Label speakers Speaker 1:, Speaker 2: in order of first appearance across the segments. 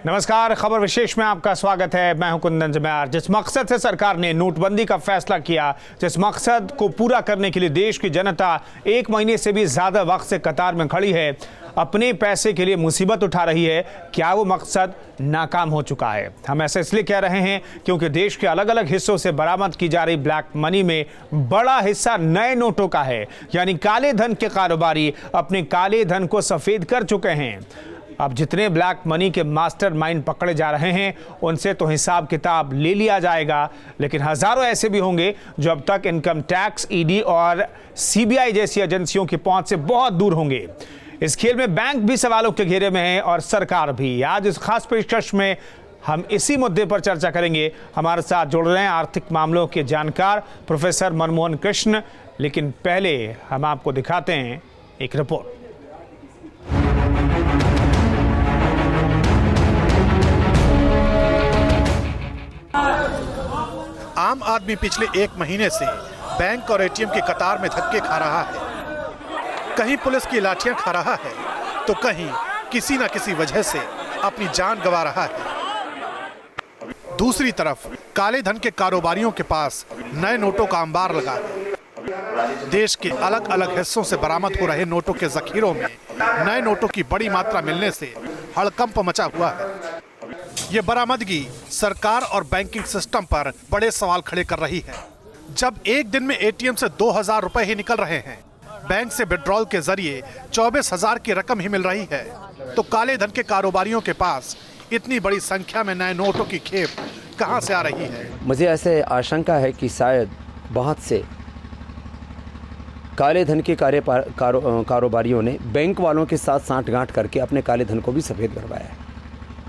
Speaker 1: नमस्कार, खबर विशेष में आपका स्वागत है। मैं हूं कुंदन जमैर। जिस मकसद से सरकार ने नोटबंदी का फैसला किया, जिस मकसद को पूरा करने के लिए देश की जनता 1 महीने से भी ज्यादा वक्त से कतार में खड़ी है, अपने पैसे के लिए मुसीबत उठा रही है, क्या वो मकसद नाकाम हो चुका है? हम ऐसा इसलिए कह रहे हैं क्योंकि देश के अलग अलग हिस्सों से बरामद की जा रही ब्लैक मनी में बड़ा हिस्सा नए नोटों का है। यानी काले धन के कारोबारी अपने काले धन को सफेद कर चुके हैं। अब जितने ब्लैक मनी के मास्टरमाइंड पकड़े जा रहे हैं, उनसे तो हिसाब किताब ले लिया जाएगा, लेकिन हजारों ऐसे भी होंगे जो अब तक इनकम टैक्स, ईडी और सीबीआई जैसी एजेंसियों की पहुंच से बहुत दूर होंगे। इस खेल में बैंक भी सवालों के घेरे में है और सरकार भी। आज इस खास पेशकश में हम इसी मुद्दे पर चर्चा करेंगे। हमारे साथ जुड़ रहे हैं आर्थिक मामलों के जानकार प्रोफेसर मनमोहन कृष्ण। लेकिन पहले हम आपको दिखाते हैं एक रिपोर्ट।
Speaker 2: आम आदमी पिछले 1 महीने से बैंक और एटीएम की कतार में धक्के खा रहा है। कहीं पुलिस की लाठियां खा रहा है तो कहीं किसी न किसी वजह से अपनी जान गंवा रहा है। दूसरी तरफ काले धन के कारोबारियों के पास नए नोटों का अंबार लगा है। देश के अलग अलग हिस्सों से बरामद हो रहे नोटों के जखीरों में नए नोटों की बड़ी मात्रा मिलने से हड़कंप मचा हुआ है। ये बरामदगी सरकार और बैंकिंग सिस्टम पर बड़े सवाल खड़े कर रही है। जब एक दिन में एटीएम से 2000 रुपए ही निकल रहे हैं, बैंक से विड्रॉल के जरिए 24,000 की रकम ही मिल रही है, तो काले धन के कारोबारियों के पास इतनी बड़ी संख्या में नए नोटों की खेप कहां से आ रही है?
Speaker 3: मुझे ऐसे आशंका है कि शायद बहुत से काले धन के कारोबारियों ने बैंक वालों के साथ सांठगांठ करके अपने काले धन को भी सफेद करवाया है।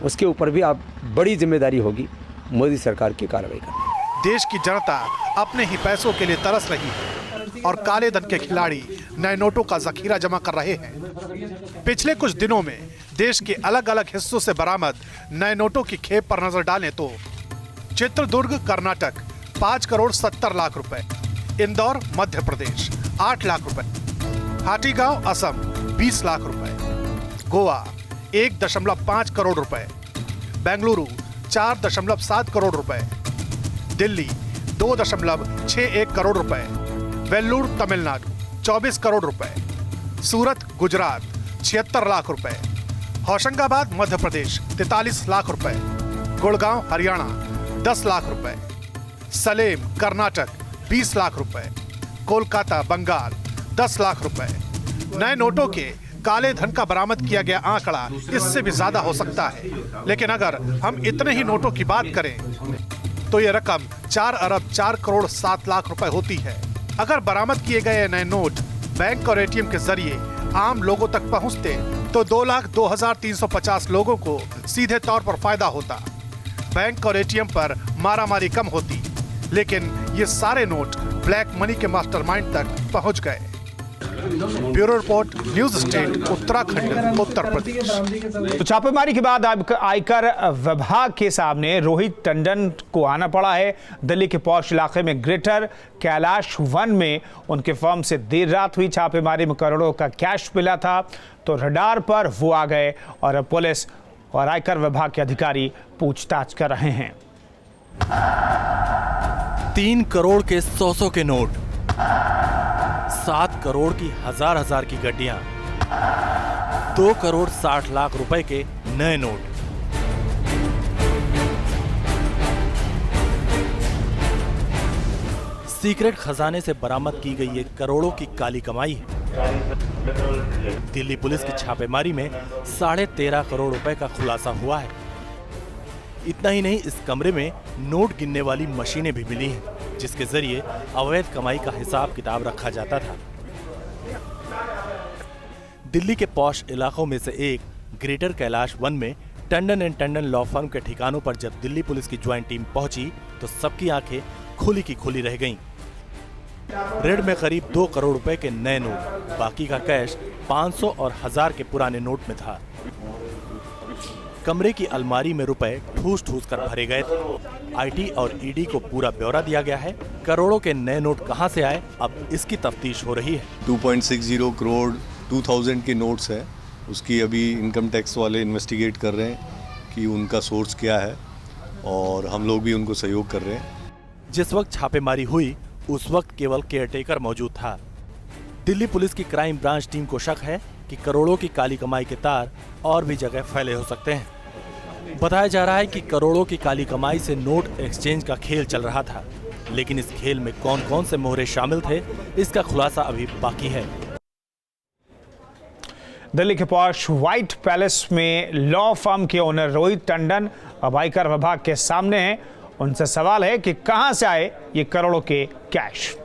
Speaker 3: उसके ऊपर भी आप बड़ी जिम्मेदारी होगी मोदी सरकार की कार्रवाई करनी।
Speaker 2: देश की जनता अपने ही पैसों के लिए तरस रही है और काले धन के खिलाड़ी नए नोटों का जखीरा जमा कर रहे हैं। पिछले कुछ दिनों में देश के अलग अलग हिस्सों से बरामद नए नोटों की खेप पर नजर डालें तो चित्रदुर्ग कर्नाटक 5 करोड़ 70 लाख रुपए, इंदौर मध्य प्रदेश 8 लाख रुपए, हाटीगांव असम 20 लाख रुपए, गोवा 1.5 करोड़ रुपए, बेंगलुरु 4.7 करोड़ रुपए, दिल्ली 2.61 करोड़ रुपए, वेल्लूर तमिलनाडु 24 करोड़ रुपए, सूरत गुजरात 76 लाख रुपए, होशंगाबाद मध्य प्रदेश 43 लाख रुपए, गुड़गांव हरियाणा 10 लाख रुपए, सलेम कर्नाटक 20 लाख रुपए, कोलकाता बंगाल 10 लाख रुपए। नए नोटों के काले धन का बरामद किया गया आंकड़ा इससे भी ज्यादा हो सकता है, लेकिन अगर हम इतने ही नोटों की बात करें तो ये रकम 4 अरब 4 करोड़ 7 लाख रुपए होती है। अगर बरामद किए गए नए नोट बैंक और एटीएम के जरिए आम लोगों तक पहुंचते तो 2,02,350 लोगों को सीधे तौर पर फायदा होता। बैंक और एटीएम पर मारामारी कम होती, लेकिन ये सारे नोट ब्लैक मनी के मास्टरमाइंड तक पहुंच गए। Bureau report, news state, Uttarakhand, Uttar Pradesh.
Speaker 1: तो छापेमारी के बाद आयकर विभाग के सामने रोहित टंडन को आना पड़ा है। दिल्ली के पौष इलाके में ग्रेटर कैलाश वन में उनके फर्म से देर रात हुई छापेमारी में करोड़ों का कैश मिला था, तो रडार पर वो आ गए और पुलिस और आयकर विभाग के अधिकारी पूछताछ कर रहे हैं।
Speaker 4: 3 करोड़ के 100 के नोट, 7 करोड़ की हजार की गड्डियां, 2 करोड़ 60 लाख रुपए के नए नोट। सीक्रेट खजाने से बरामद की गई ये करोड़ों की काली कमाई है। दिल्ली पुलिस की छापेमारी में 13.5 करोड़ रुपए का खुलासा हुआ है। इतना ही नहीं, इस कमरे में नोट गिनने वाली मशीनें भी मिली हैं, जिसके जरिए अवैध कमाई का हिसाब किताब रखा जाता था। दिल्ली के पॉश इलाकों में से एक ग्रेटर कैलाश वन में Tandon and Tandon law firm के ठिकानों पर जब दिल्ली पुलिस की ज्वाइंट टीम पहुंची तो सबकी आंखें खुली की खुली रह गईं। रेड में करीब 2 करोड़ रुपए के नए नोट, बाकी का कैश 500 और 1000 के पुराने नोट में था। कमरे की अलमारी में रुपए ठूस ठूस कर भरे गए थे। आईटी और ईडी को पूरा ब्यौरा दिया गया है। करोड़ों के नए नोट कहां से आए, अब इसकी तफ्तीश हो रही है।
Speaker 5: 2.60 करोड़ 2000 के नोट्स है, उसकी अभी इनकम टैक्स वाले इन्वेस्टिगेट कर रहे हैं। कि उनका सोर्स क्या है और हम लोग भी उनको सहयोग कर रहे हैं।
Speaker 4: जिस वक्त छापेमारी हुई उस वक्त केवल केयरटेकर मौजूद था। दिल्ली पुलिस की क्राइम ब्रांच टीम को शक है कि करोड़ों की काली कमाई के तार और भी जगह फैले हो सकते हैं। बताया जा रहा है कि करोड़ों की काली कमाई से नोट एक्सचेंज का खेल चल रहा था, लेकिन इस खेल में कौन कौन से मोहरे शामिल थे इसका खुलासा अभी बाकी है।
Speaker 1: दिल्ली के पॉश व्हाइट पैलेस में लॉ फर्म के ओनर रोहित टंडन अब आयकर विभाग के सामने हैं। उनसे सवाल है कि कहां से आए ये करोड़ों के कैश।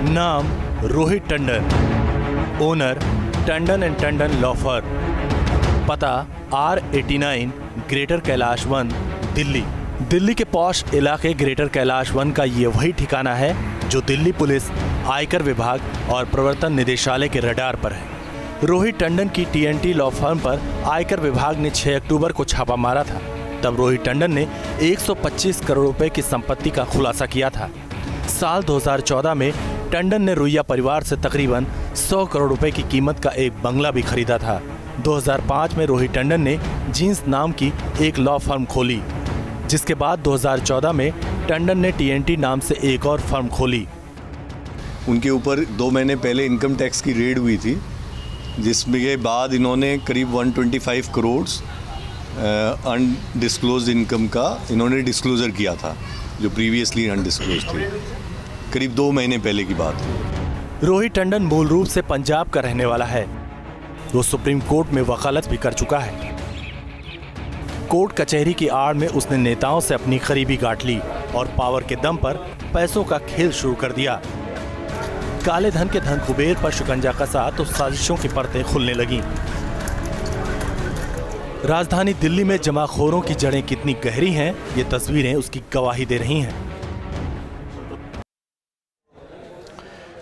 Speaker 4: नाम Rohit Tandon, owner Tandon and Tandon law firm, पता R89 greater Kailash one, Delhi. Delhi के पॉश इलाके ग्रेटर कैलाश वन का ये वही ठिकाना है जो दिल्ली पुलिस, आयकर विभाग और प्रवर्तन निदेशालय के रडार पर है। रोहित टंडन की TNT लॉ फर्म पर आयकर विभाग ने 6 अक्टूबर को छापा मारा था। तब रोहित टंडन ने 125 करोड़ रुपए की संपत्ति का खुलासा किया था। साल 2014 में टंडन ने रुइया परिवार से तकरीबन 100 करोड़ रुपए की कीमत का एक बंगला भी खरीदा था। 2005 में रोहित टंडन ने जींस नाम की एक लॉ फर्म खोली, जिसके बाद 2014 में टंडन ने TNT नाम से एक और फर्म खोली।
Speaker 5: उनके ऊपर 2 महीने पहले इनकम टैक्स की रेड हुई थी, जिसमें के बाद इन्होंने करीब 125 करोड़ अनडिस्क्लोज्ड इनकम का इन्होंने डिस्क्लोजर किया था, जो प्रीवियसली अनडिस्क्लोज्ड थी। करीब 2 महीने पहले की बात है।
Speaker 4: रोहित टंडन मूल रूप से पंजाब का रहने वाला है। वो सुप्रीम कोर्ट में वकालत भी कर चुका है। कोर्ट कचहरी की आड़ में उसने नेताओं से अपनी करीबी गांठ ली और पावर के दम पर पैसों का खेल शुरू कर दिया। काले धन के धन कुबेर पर शिकंजा कसा तो साजिशों की परतें खुलने लगीं। राजधानी दिल्ली में जमाखोरों की जड़ें कितनी गहरी हैं, ये तस्वीरें उसकी गवाही दे रही हैं।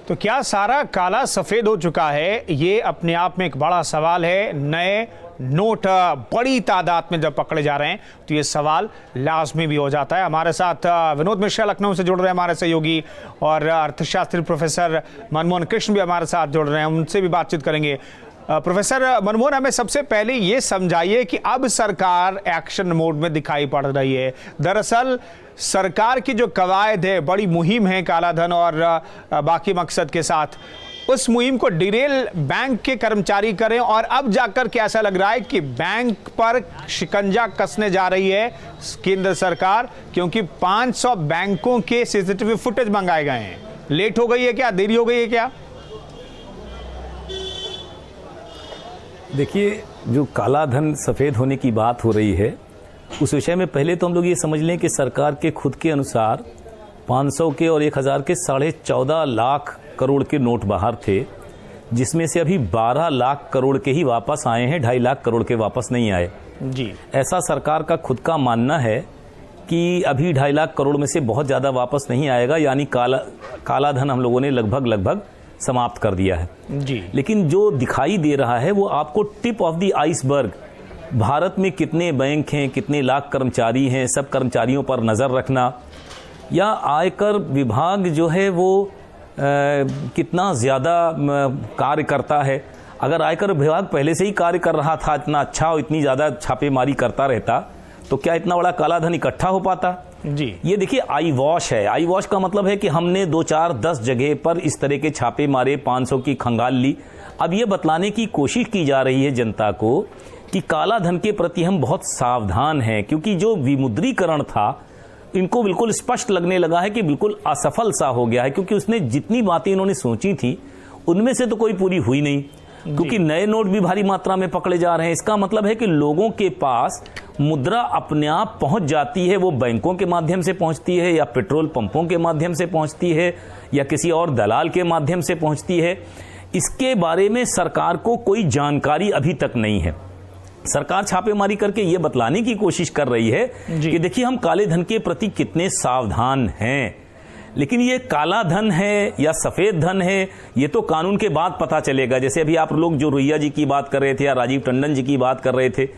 Speaker 1: तो क्या सारा काला सफेद हो चुका है? ये अपने आप में एक बड़ा सवाल है। नए नोट बड़ी तादाद में जब पकड़े जा रहे हैं तो ये सवाल लाजमी भी हो जाता है। हमारे साथ विनोद मिश्रा लखनऊ से जुड़ रहे हैं, हमारे सहयोगी, और अर्थशास्त्री प्रोफेसर मनमोहन कृष्ण भी हमारे साथ जुड़ रहे हैं, उनसे भी बातचीत करेंगे। प्रोफेसर मनमोहन, हमें सबसे पहले ये समझाइए कि अब सरकार एक्शन मोड में दिखाई पड़ रही है। दरअसल सरकार की जो कवायद है, बड़ी मुहिम है काला धन और बाकी मकसद के साथ, उस मुहिम को डिरेल बैंक के कर्मचारी करें और अब जाकर के ऐसा लग रहा है कि बैंक पर शिकंजा कसने जा रही है केंद्र सरकार, क्योंकि 500 बैंकों के CCTV फुटेज मंगाए गए हैं। लेट हो गई है क्या, देरी हो गई है क्या?
Speaker 6: देखिए, जो काला धन सफ़ेद होने की बात हो रही है उस विषय में पहले तो हम लोग ये समझ लें कि सरकार के खुद के अनुसार 500 के और 1000 के 14.5 लाख करोड़ के नोट बाहर थे, जिसमें से अभी 12 लाख करोड़ के ही वापस आए हैं, 2.5 लाख करोड़ के वापस नहीं आए
Speaker 1: जी।
Speaker 6: ऐसा सरकार का खुद का मानना है कि अभी 2.5 लाख करोड़ में से बहुत ज़्यादा वापस नहीं आएगा, यानी काला धन हम लोगों ने लगभग समाप्त कर दिया है
Speaker 1: जी।
Speaker 6: लेकिन जो दिखाई दे रहा है वो आपको tip of the iceberg, Bharat में कितने बैंक हैं, कितने लाख कर्मचारी हैं, सब कर्मचारियों पर नज़र रखना, या आयकर विभाग जो है वो कितना ज़्यादा कार्य करता है। अगर आयकर विभाग पहले से ही कार्य कर रहा था इतना अच्छा और इतनी ज़्यादा छापेमारी करता रहता तो क्या इतना बड़ा काला धन इकट्ठा हो पाता
Speaker 1: जी।
Speaker 6: ये देखिए आई वॉश है। आई वॉश का मतलब है कि हमने 2, 4, 10 जगह पर इस तरह के छापे मारे, 500 की खंगाल ली। अब ये बतलाने की कोशिश की जा रही है जनता को कि काला धन के प्रति हम बहुत सावधान हैं, क्योंकि जो विमुद्रीकरण था इनको बिल्कुल स्पष्ट लगने लगा है कि बिल्कुल असफल सा हो गया है, क्योंकि उसने जितनी बातें इन्होंने सोची थी उनमें से तो कोई पूरी हुई नहीं, क्योंकि नए नोट भी भारी मात्रा में पकड़े जा रहे हैं। इसका मतलब है कि लोगों के पास मुद्रा अपने आप पहुंच जाती है, वो बैंकों के माध्यम से पहुंचती है या पेट्रोल पंपों के माध्यम से पहुंचती है या किसी और दलाल के माध्यम से पहुंचती है। इसके बारे में सरकार को कोई जानकारी अभी तक नहीं है। सरकार छापेमारी करके ये बतलाने की कोशिश कर रही है कि देखिए हम काले धन के प्रति कितने सावधान हैं, लेकिन ये काला धन है या सफेद धन है ये तो कानून के बाद पता चलेगा। जैसे अभी आप लोग जो रुइया जी की बात कर रहे थे या राजीव टंडन जी की बात कर रहे थे,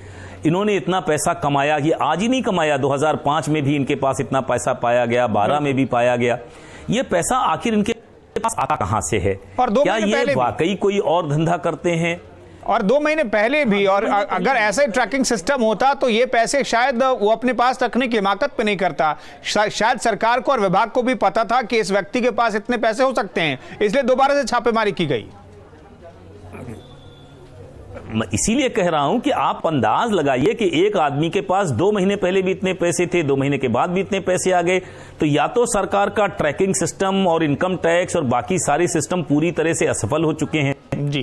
Speaker 6: इन्होंने इतना पैसा कमाया, ये आज ही नहीं कमाया, 2005 में भी इनके पास इतना पैसा पाया गया, 12 में भी पाया गया। ये पैसा आखिर इनके पास आता कहां से है?
Speaker 1: और 2
Speaker 6: क्या
Speaker 1: महीने
Speaker 6: ये
Speaker 1: पहले
Speaker 6: वाकई कोई और धंधा करते हैं?
Speaker 1: और 2 महीने पहले भी, और अगर ऐसा ही ट्रैकिंग सिस्टम होता तो ये पैसे शायद वो अपने पास रखने की हिमाकत पे नहीं करता। शायद सरकार को और विभाग को भी पता था कि इस व्यक्ति के पास इतने पैसे हो सकते हैं, इसलिए दोबारा से छापेमारी की गई।
Speaker 6: मैं इसीलिए कह रहा हूं कि आप अंदाज लगाइए कि एक आदमी के पास 2 महीने पहले भी इतने पैसे थे, 2 महीने के बाद भी इतने पैसे आ गए, तो या तो सरकार का ट्रैकिंग सिस्टम और इनकम टैक्स और बाकी सारे सिस्टम पूरी तरह से असफल हो चुके हैं।
Speaker 1: जी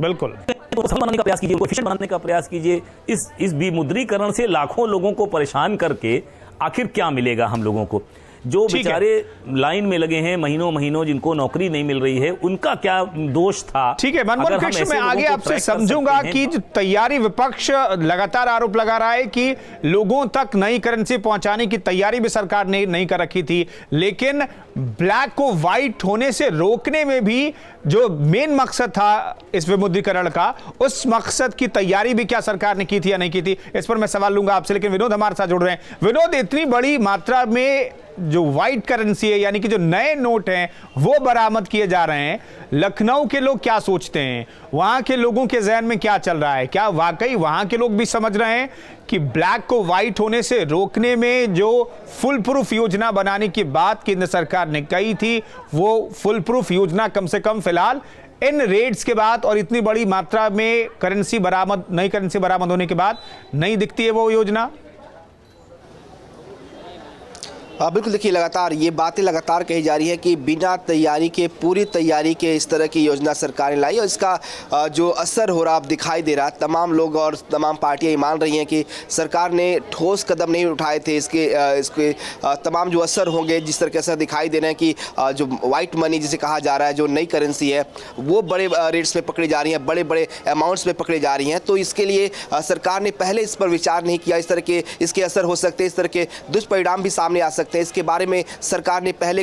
Speaker 1: बिल्कुल,
Speaker 6: बनाने का प्रयास कीजिए, एफिशिएंट बनाने का प्रयास कीजिए। इस विमुद्रीकरण से लाखों लोगों को परेशान करके आखिर क्या मिलेगा हम लोगों को? जो बेचारे लाइन में लगे हैं महीनों महीनों, जिनको नौकरी नहीं मिल रही है, उनका क्या दोष था?
Speaker 1: ठीक है मनमोहन कृष्ण, मैं आगे आपसे समझूंगा कि जो तैयारी विपक्ष लगातार आरोप लगा रहा है कि लोगों तक नई करेंसी पहुंचाने की तैयारी भी सरकार ने नहीं कर रखी थी, लेकिन ब्लैक को व्हाइट होने से रोकने में भी जो मेन मकसद था इस विमुद्रीकरण का, उस मकसद की तैयारी भी क्या सरकार ने की थी या नहीं की थी, इस पर मैं सवाल लूंगा आपसे। लेकिन विनोद हमारे साथ जुड़ रहे हैं। विनोद, इतनी बड़ी मात्रा में जो व्हाइट करेंसी है, यानी कि जो नए नोट हैं वो बरामद किए जा रहे हैं, लखनऊ के लोग क्या सोचते हैं? वहां के लोगों के जहन में क्या चल रहा है? क्या वाकई वहां के लोग भी समझ रहे हैं कि ब्लैक को व्हाइट होने से रोकने में जो फुल प्रूफ योजना बनाने की बात केंद्र सरकार ने कही थी, वो फुल प्रूफ योजना कम से कम फिलहाल इन रेड्स के बाद और इतनी बड़ी मात्रा में करेंसी बरामद, नई करेंसी बरामद होने के बाद नहीं दिखती है वो योजना?
Speaker 7: बिल्कुल, देखिए लगातार ये बातें लगातार कही जा रही है कि बिना तैयारी के, पूरी तैयारी के इस तरह की योजना सरकार ने लाई और इसका जो असर हो रहा अब दिखाई दे रहा। तमाम लोग और तमाम पार्टियां ये मान रही हैं कि सरकार ने ठोस कदम नहीं उठाए थे। इसके तमाम जो असर होंगे, जिस तरह के असर दिखाई दे रहे हैं कि जो वाइट मनी जिसे कहा जा रहा है, जो नई करेंसी है, वो बड़े रेट्स में पकड़ी जा रही है, बड़े बड़े अमाउंट्स में पकड़ी जा रही हैं। तो इसके लिए सरकार ने पहले इस पर विचार नहीं किया। इस तरह के इसके असर हो सकते हैं, इस तरह के दुष्परिणाम भी सामने आ सकते हैं। इसके बारे में सरकार ने पहले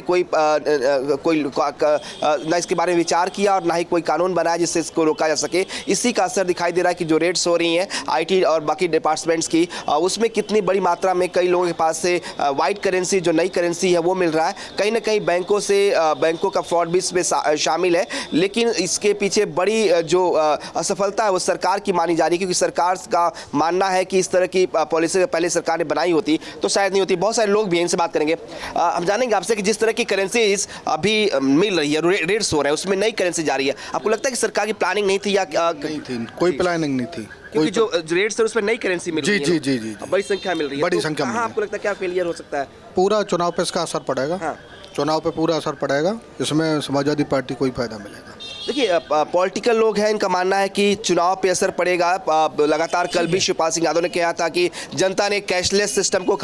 Speaker 7: ना इसके बारे में विचार किया और ना ही कोई कानून बनाया जिससे इसको रोका जा सके। इसी का असर दिखाई दे रहा है कि जो रेट्स हो रही हैं आईटी और बाकी डिपार्टमेंट्स की, उसमें कितनी बड़ी मात्रा में कई लोगों के पास से वाइट करेंसी, जो नई करेंसी है, वो मिल रहा है। कहीं ना कहीं बैंकों का फ्रॉड भी इसमें शामिल है। लेकिन इसके पीछे बड़ी जो असफलता है वो सरकार की मानी जा रही है, क्योंकि सरकार का मानना है कि इस तरह की पॉलिसी पहले सरकार ने बनाई होती तो शायद नहीं होती। बहुत सारे लोग भी इनसे बात करेंगे। हम जानेंगे आपसे कि जिस तरह की करेंसीज अभी मिल रही है, रेट्स हो रहे हैं, उसमें नई करेंसी जा रही है, आपको लगता है कि सरकार की प्लानिंग नहीं थी या
Speaker 8: नहीं थी? कोई प्लानिंग नहीं थी,
Speaker 7: क्योंकि जो रेट्स है उसमें नई करेंसी मिल रही है।
Speaker 8: जी
Speaker 7: बड़ी संख्या मिल रही है,
Speaker 8: बड़ी संख्या में।
Speaker 7: आपको लगता है क्या फेलियर हो सकता है?
Speaker 8: पूरा चुनाव पे इसका असर पड़ेगा। हाँ। चुनाव पे पूरा असर पड़ेगा, इसमें समाजवादी पार्टी को ही फायदा मिलेगा।
Speaker 7: देखिए, पॉलिटिकल लोग हैं, इनका मानना है कि चुनाव पे असर पड़ेगा। लगातार कल भी शिवपाल सिंह यादव ने कहा था कि जनता ने कैशलेस सिस्टम को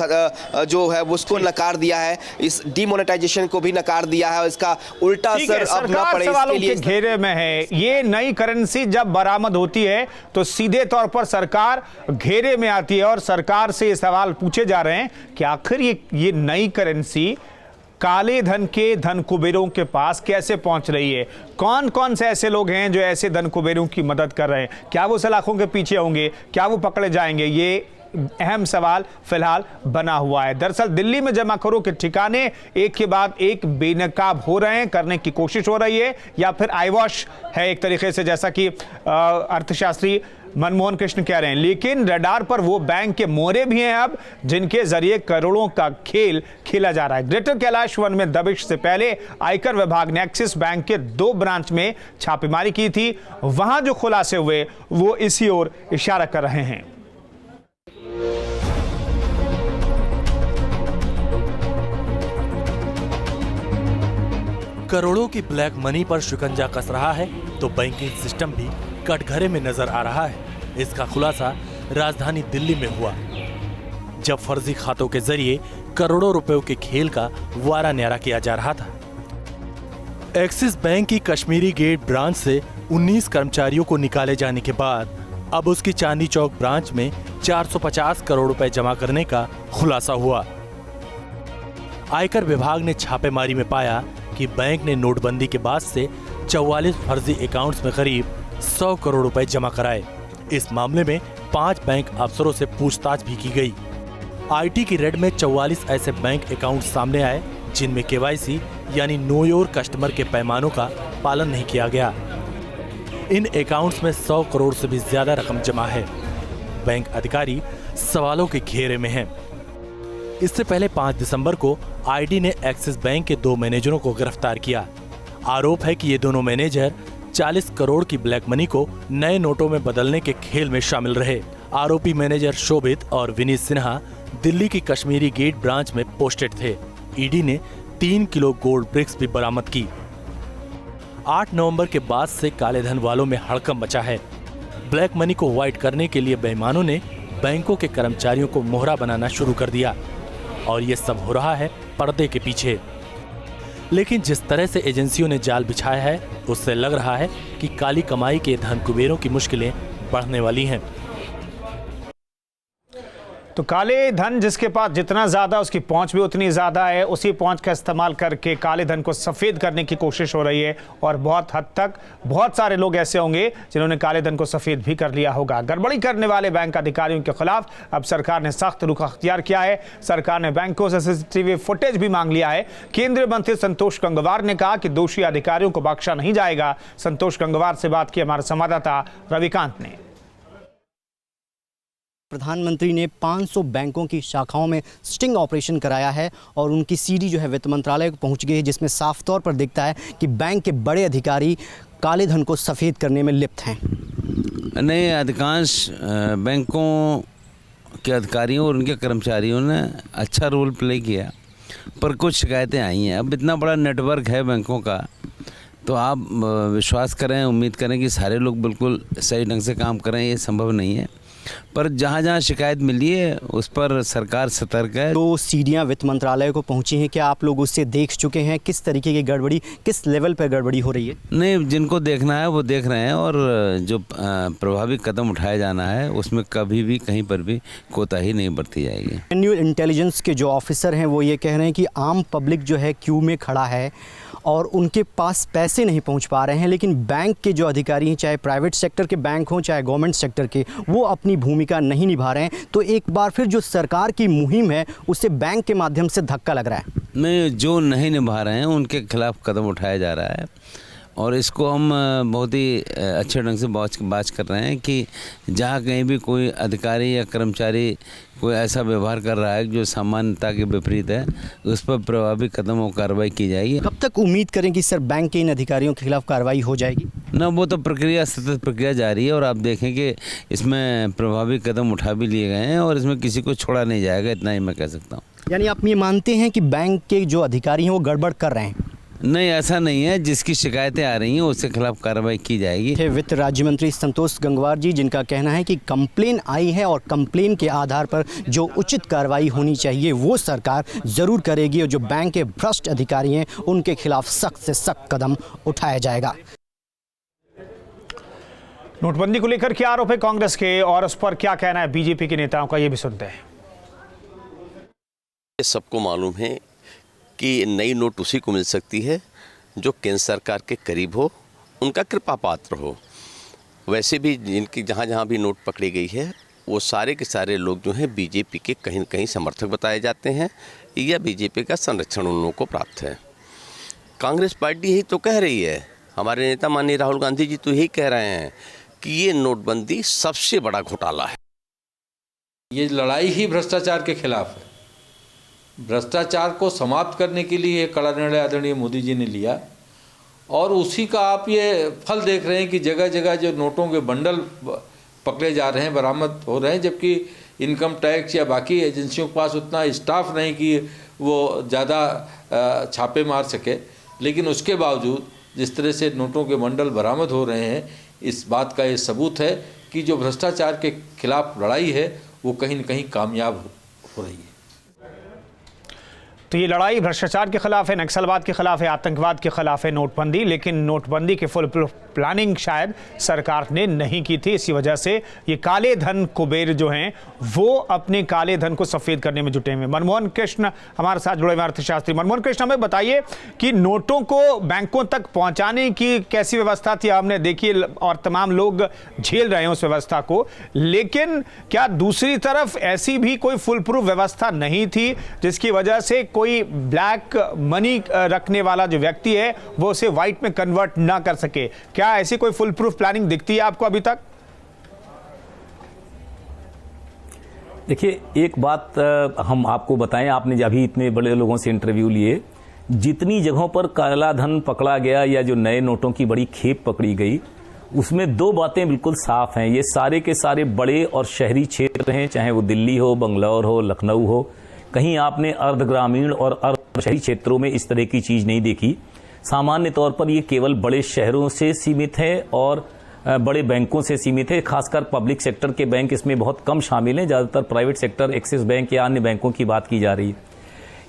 Speaker 7: जो है उसको नकार दिया है, इस डीमोनेटाइजेशन को भी नकार दिया है और इसका उल्टा असर अब ना पड़े इसके लिए
Speaker 1: घेरे में है। ये नई करेंसी जब बरामद होती है तो सीधे तौर पर सरकार घेरे में आती है और सरकार से ये सवाल पूछे जा रहे हैं कि आखिर ये नई करेंसी काले धन के धन कुबेरों के पास कैसे पहुंच रही है? कौन कौन से ऐसे लोग हैं जो ऐसे धन कुबेरों की मदद कर रहे हैं? क्या वो सलाखों के पीछे होंगे? क्या वो पकड़े जाएंगे? ये अहम सवाल फिलहाल बना हुआ है। दरअसल दिल्ली में जमाखोरों के ठिकाने एक के बाद एक बेनकाब हो रहे हैं, करने की कोशिश हो रही है, या फिर आई वॉश है एक तरीके से, जैसा कि अर्थशास्त्री मनमोहन कृष्ण कह रहे हैं। लेकिन रडार पर वो बैंक के मोहरे भी हैं अब, जिनके जरिए करोड़ों का खेल खेला जा रहा है। ग्रेटर कैलाश वन में दबिश से पहले आयकर विभाग ने एक्सिस बैंक के 2 ब्रांच में छापेमारी की थी। वहां जो खुलासे हुए वो इसी ओर इशारा कर रहे हैं।
Speaker 4: करोड़ों की ब्लैक मनी पर शिकंजा कस रहा है तो बैंकिंग सिस्टम भी कटघरे में नजर आ रहा है। इसका खुलासा राजधानी दिल्ली में हुआ, जब फर्जी खातों के जरिए करोड़ों रुपयों के खेल का वारा न्यारा किया जा रहा था। एक्सिस बैंक की कश्मीरी गेट ब्रांच से 19 कर्मचारियों को निकाले जाने के बाद अब उसकी चांदी चौक ब्रांच में 450 करोड़ रुपए जमा करने का खुलासा हुआ। आयकर विभाग ने छापेमारी में पाया कि बैंक ने नोटबंदी के बाद से 44 फर्जी अकाउंट्स में करीब 100 करोड़ रुपए जमा कराए। इस मामले में 5 बैंक अफसरों से पूछताछ भी की गई। आईटी की रेड में 44 ऐसे बैंक अकाउंट सामने आए जिनमें केवाईसी यानी नो योर कस्टमर के पैमानों का पालन नहीं किया गया। इन अकाउंट्स में 100 करोड़ से भी ज्यादा रकम जमा है। बैंक अधिकारी सवालों के घेरे में हैं। इससे पहले 5 दिसंबर को आईडी ने एक्सिस बैंक के 2 मैनेजरों को गिरफ्तार किया। आरोप है कि ये दोनों मैनेजर 40 करोड़ की ब्लैक मनी को नए नोटों में बदलने के खेल में शामिल रहे। आरोपी मैनेजर शोभित और विनीत सिन्हा दिल्ली की कश्मीरी गेट ब्रांच में पोस्टेड थे। ईडी ने 3 किलो गोल्ड ब्रिक्स भी बरामद की। 8 नवंबर के बाद से काले धन वालों में हड़कंप मचा है। ब्लैक मनी को व्हाइट करने के लिए बेईमानों ने बैंकों के कर्मचारियों को मोहरा बनाना शुरू कर दिया और ये सब हो रहा है पर्दे के पीछे। लेकिन जिस तरह से एजेंसियों ने जाल बिछाया है उससे लग रहा है कि काली कमाई के धन कुबेरों की मुश्किलें बढ़ने वाली हैं।
Speaker 1: तो काले धन जिसके पास जितना ज्यादा उसकी पहुंच भी उतनी ज्यादा है, उसी पहुंच का इस्तेमाल करके काले धन को सफेद करने की कोशिश हो रही है और बहुत हद तक बहुत सारे लोग ऐसे होंगे जिन्होंने काले धन को सफेद भी कर लिया होगा। गड़बड़ी करने वाले बैंक अधिकारियों के खिलाफ अब सरकार ने सख्त रुख अख्तियार किया है। सरकार ने बैंकों से सीसीटीवी फुटेज भी मांग लिया है। केंद्रीय मंत्री संतोष गंगवार ने कहा कि दोषी अधिकारियों को बख्शा नहीं जाएगा। संतोष गंगवार से बात की हमारे संवाददाता रविकांत ने।
Speaker 9: प्रधानमंत्री ने 500 बैंकों की शाखाओं में स्टिंग ऑपरेशन कराया है और उनकी सीडी जो है वित्त मंत्रालय को पहुंच गई है, जिसमें साफ तौर पर दिखता है कि बैंक के बड़े अधिकारी काले धन को सफ़ेद करने में लिप्त हैं।
Speaker 10: नहीं, अधिकांश बैंकों के अधिकारियों और उनके कर्मचारियों ने अच्छा रोल प्ले किया, पर कुछ शिकायतें आई हैं। अब इतना बड़ा नेटवर्क है बैंकों का, तो आप विश्वास करें, उम्मीद करें कि सारे लोग बिल्कुल सही ढंग से काम करें, ये संभव नहीं है। पर जहाँ जहाँ शिकायत मिली है उस पर सरकार सतर्क है।
Speaker 9: तो सीडियाँ वित्त मंत्रालय को पहुँची हैं, क्या आप लोग उससे देख चुके हैं किस तरीके की गड़बड़ी, किस लेवल पर गड़बड़ी हो रही है? नहीं,
Speaker 10: जिनको देखना है वो देख रहे हैं और जो प्रभावी कदम उठाया जाना है उसमें कभी भी कहीं पर भी कोताही नहीं बरती जाएगी।
Speaker 9: न्यू इंटेलिजेंस के जो ऑफिसर हैं वो ये कह रहे हैं कि आम पब्लिक जो है क्यू में खड़ा है और उनके पास पैसे नहीं पहुंच पा रहे हैं, लेकिन बैंक के जो अधिकारी हैं, चाहे प्राइवेट सेक्टर के बैंक हों चाहे गवर्नमेंट सेक्टर के, वो अपनी भूमिका नहीं निभा रहे हैं। तो एक बार फिर जो सरकार की मुहिम है उससे बैंक के माध्यम से धक्का लग रहा है।
Speaker 10: नहीं, जो नहीं निभा रहे हैं उनके खिलाफ कदम उठाया जा रहा है और इसको हम बहुत ही अच्छे ढंग से बात कर रहे हैं कि जहाँ कहीं भी कोई अधिकारी या कर्मचारी कोई ऐसा व्यवहार कर रहा है जो सामान्यता के विपरीत है, उस पर प्रभावी कदम और कार्रवाई की जाएगी।
Speaker 9: कब तक उम्मीद करें कि सर बैंक के इन अधिकारियों के खिलाफ कार्रवाई हो जाएगी?
Speaker 10: ना, वो तो प्रक्रिया सतत प्रक्रिया जारी है और आप देखें कि इसमें प्रभावी कदम उठा भी लिए गए हैं और इसमें किसी को छोड़ा नहीं जाएगा, इतना ही मैं कह सकता हूँ।
Speaker 9: यानी आप ये मानते हैं कि बैंक के जो अधिकारी हैं वो गड़बड़ कर रहे हैं?
Speaker 10: नहीं, ऐसा नहीं है। जिसकी शिकायतें आ रही हैं उसके खिलाफ कार्रवाई की जाएगी।
Speaker 9: वित्त राज्य मंत्री संतोष गंगवार जी, जिनका कहना है कि कंप्लेन आई है और कंप्लेन के आधार पर जो उचित कार्रवाई होनी चाहिए वो सरकार ज़रूर करेगी और जो बैंक के भ्रष्ट अधिकारी हैं उनके खिलाफ सख्त से सख्त कदम उठाया जाएगा।
Speaker 1: नोटबंदी को लेकर क्या आरोप है कांग्रेस के और उस पर क्या कहना है बीजेपी के नेताओं का, ये भी सुनते हैं।
Speaker 11: सबको मालूम है कि नई नोट उसी को मिल सकती है जो केंद्र सरकार के करीब हो, उनका कृपा पात्र हो। वैसे भी जिनकी जहाँ जहाँ भी नोट पकड़ी गई है वो सारे के सारे लोग जो हैं बीजेपी के कहीं न कहीं समर्थक बताए जाते हैं या बीजेपी का संरक्षण उन लोगों को प्राप्त है। कांग्रेस पार्टी यही तो कह रही है, हमारे नेता माननीय राहुल गांधी जी तो यही कह रहे हैं कि ये नोटबंदी सबसे बड़ा घोटाला है।
Speaker 12: ये लड़ाई ही भ्रष्टाचार के खिलाफ है। भ्रष्टाचार को समाप्त करने के लिए एक कड़ा निर्णय आदरणीय मोदी जी ने लिया और उसी का आप ये फल देख रहे हैं कि जगह जगह जो नोटों के बंडल पकड़े जा रहे हैं, बरामद हो रहे हैं, जबकि इनकम टैक्स या बाकी एजेंसियों के पास उतना स्टाफ नहीं कि वो ज़्यादा छापे मार सके। लेकिन उसके बावजूद जिस तरह से नोटों के बंडल बरामद हो रहे हैं, इस बात का ये सबूत है कि जो भ्रष्टाचार के खिलाफ लड़ाई है वो कहीं न कहीं कामयाब हो रही है।
Speaker 1: तो ये लड़ाई भ्रष्टाचार के खिलाफ है, नक्सलवाद के खिलाफ है, आतंकवाद के खिलाफ है नोटबंदी, लेकिन नोटबंदी की फुल प्लानिंग शायद सरकार ने नहीं की थी। इसी वजह से ये काले धन कुबेर जो हैं वो अपने काले धन को सफेद करने में जुटे हुए। मनमोहन कृष्ण हमारे साथ जुड़े हुए अर्थशास्त्री। मनमोहन कृष्ण, हमें बताइए कि नोटों को बैंकों तक पहुंचाने की कैसी व्यवस्था थी? हमने देखी और तमाम लोग झेल रहे हैं उस व्यवस्था को, लेकिन क्या दूसरी तरफ ऐसी भी कोई फुल प्रूफ व्यवस्था नहीं थी जिसकी वजह से कोई ब्लैक मनी रखने वाला जो व्यक्ति है वो उसे व्हाइट में कन्वर्ट ना कर सके? क्या ऐसी कोई फुल प्रूफ प्लानिंग दिखती है आपको अभी तक?
Speaker 6: देखिए, एक बात हम आपको बताएं, आपने अभी इतने बड़े लोगों से इंटरव्यू लिए, जितनी जगहों पर काला धन पकड़ा गया या जो नए नोटों की बड़ी खेप पकड़ी गई, उसमें दो बातें बिल्कुल साफ हैं। ये सारे के सारे बड़े और शहरी क्षेत्र हैं, चाहे वो दिल्ली हो, बंगलौर हो, लखनऊ हो। कहीं आपने अर्ध ग्रामीण और अर्ध शहरी क्षेत्रों में इस तरह की चीज़ नहीं देखी। सामान्य तौर पर ये केवल बड़े शहरों से सीमित है और बड़े बैंकों से सीमित है। खासकर पब्लिक सेक्टर के बैंक इसमें बहुत कम शामिल हैं, ज़्यादातर प्राइवेट सेक्टर, एक्सिस बैंक या अन्य बैंकों की बात की जा रही है।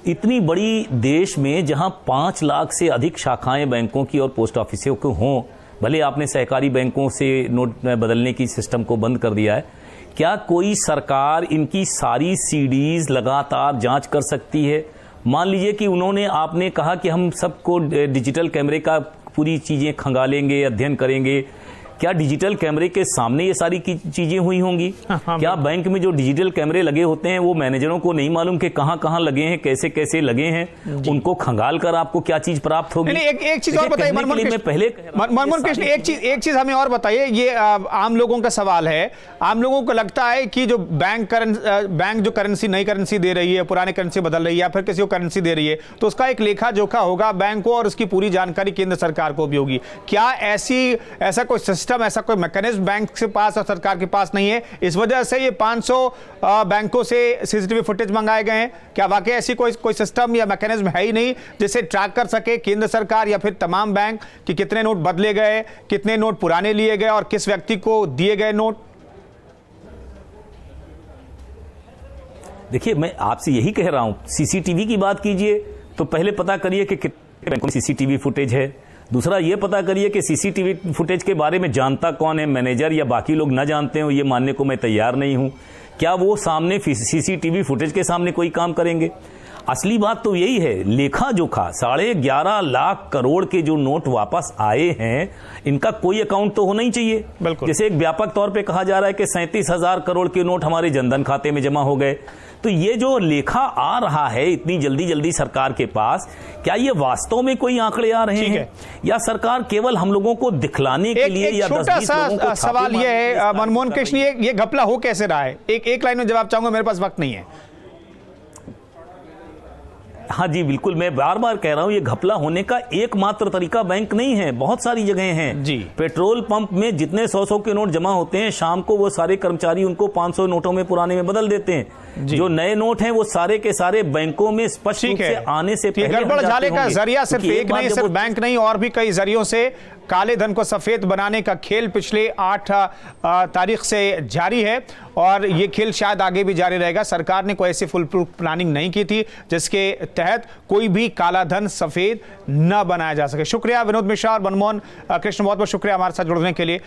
Speaker 6: इतनी बड़ी देश में जहां 5 लाख से अधिक शाखाएं बैंकों की और पोस्ट ऑफिसों को हों, भले आपने सहकारी बैंकों से नोट बदलने की सिस्टम को बंद कर दिया है, क्या कोई सरकार इनकी सारी सीडीज लगातार जांच कर सकती है? मान लीजिए कि उन्होंने, आपने कहा कि हम सबको डिजिटल कैमरे का पूरी चीज़ें खंगालेंगे, अध्ययन करेंगे। क्या डिजिटल कैमरे के सामने ये सारी चीजें हुई होंगी? क्या बैंक में जो डिजिटल कैमरे लगे होते हैं वो मैनेजरों को नहीं मालूम कि कहां कहां लगे हैं, कैसे कैसे लगे हैं? उनको खंगाल कर आपको क्या चीज प्राप्त होगी?
Speaker 1: एक चीज और बताइए मनमोहन कृष्ण, एक चीज हमें और बताइए। ये आम लोगों का सवाल है। आम लोगों को लगता है कि जो बैंक जो करेंसी, नई करेंसी दे रही है, पुरानी करेंसी बदल रही है या फिर किसी को करेंसी दे रही है, तो उसका एक लेखा जोखा होगा बैंक को और उसकी पूरी जानकारी केंद्र सरकार को भी होगी। क्या ऐसा कोई सिस्टम, ऐसा कोई मैकेनिज्म बैंक के पास और सरकार के पास नहीं है? इस वजह से ये 500 बैंकों से सीसीटीवी फुटेज मंगाए गए हैं। क्या वाकई ऐसी कोई सिस्टम या मैकेनिज्म है ही नहीं जिसे ट्रैक कर सके केंद्र सरकार या फिर तमाम बैंक कि कितने नोट बदले गए, कितने नोट पुराने लिए गए और किस व्यक्ति को दिए गए नोट?
Speaker 6: देखिए, मैं आपसे यही कह रहा हूं, सीसीटीवी की बात कीजिए तो पहले पता करिए कि कितने बैंकों में सीसीटीवी फुटेज है। दूसरा ये पता करिए कि सीसीटीवी फुटेज के बारे में जानता कौन है, मैनेजर या बाकी लोग न जानते हो, ये मानने को मैं तैयार नहीं हूं। क्या वो सामने सीसीटीवी फुटेज के सामने कोई काम करेंगे? असली बात तो यही है, लेखा जोखा 11.5 लाख करोड़ के जो नोट वापस आए हैं, इनका कोई अकाउंट तो होना ही चाहिए। जैसे एक व्यापक तौर पे कहा जा रहा है कि 37,000 करोड़ के नोट हमारे जनधन खाते में जमा हो गए। तो ये जो लेखा आ रहा है इतनी जल्दी सरकार के पास, क्या ये वास्तव में कोई आंकड़े आ रहे हैं या सरकार केवल हम लोगों को दिखलाने के लिए? या
Speaker 1: छोटा सा सवाल ये है मनमोहन कृष्ण, ये घपला हो कैसे रहा है? एक लाइन में जवाब चाहूंगा, मेरे पास वक्त नहीं है।
Speaker 6: हाँ जी, बिल्कुल, मैं बार बार कह रहा हूं, ये घपला होने का एकमात्र तरीका बैंक नहीं है, बहुत सारी जगह हैं जी। पेट्रोल पंप में जितने 100 के नोट जमा होते हैं, शाम को वो सारे कर्मचारी उनको 500 नोटों में पुराने में बदल देते हैं। जो नए नोट हैं वो सारे के सारे बैंकों में स्पष्ट रूप से आने से पहले
Speaker 1: गड़बड़ झाले का जरिया सिर्फ एक नहीं, सिर्फ बैंक नहीं, और भी कई जरियों से काले धन को सफेद बनाने का खेल पिछले 8 तारीख से जारी है और ये खेल शायद आगे भी जारी रहेगा। सरकार ने कोई ऐसी फुल प्रूफ प्लानिंग नहीं की थी जिसके तहत कोई भी काला धन सफेद न बनाया जा सके। शुक्रिया विनोद मिश्रा और मनमोहन कृष्ण, बहुत बहुत शुक्रिया हमारे साथ जुड़ने के लिए।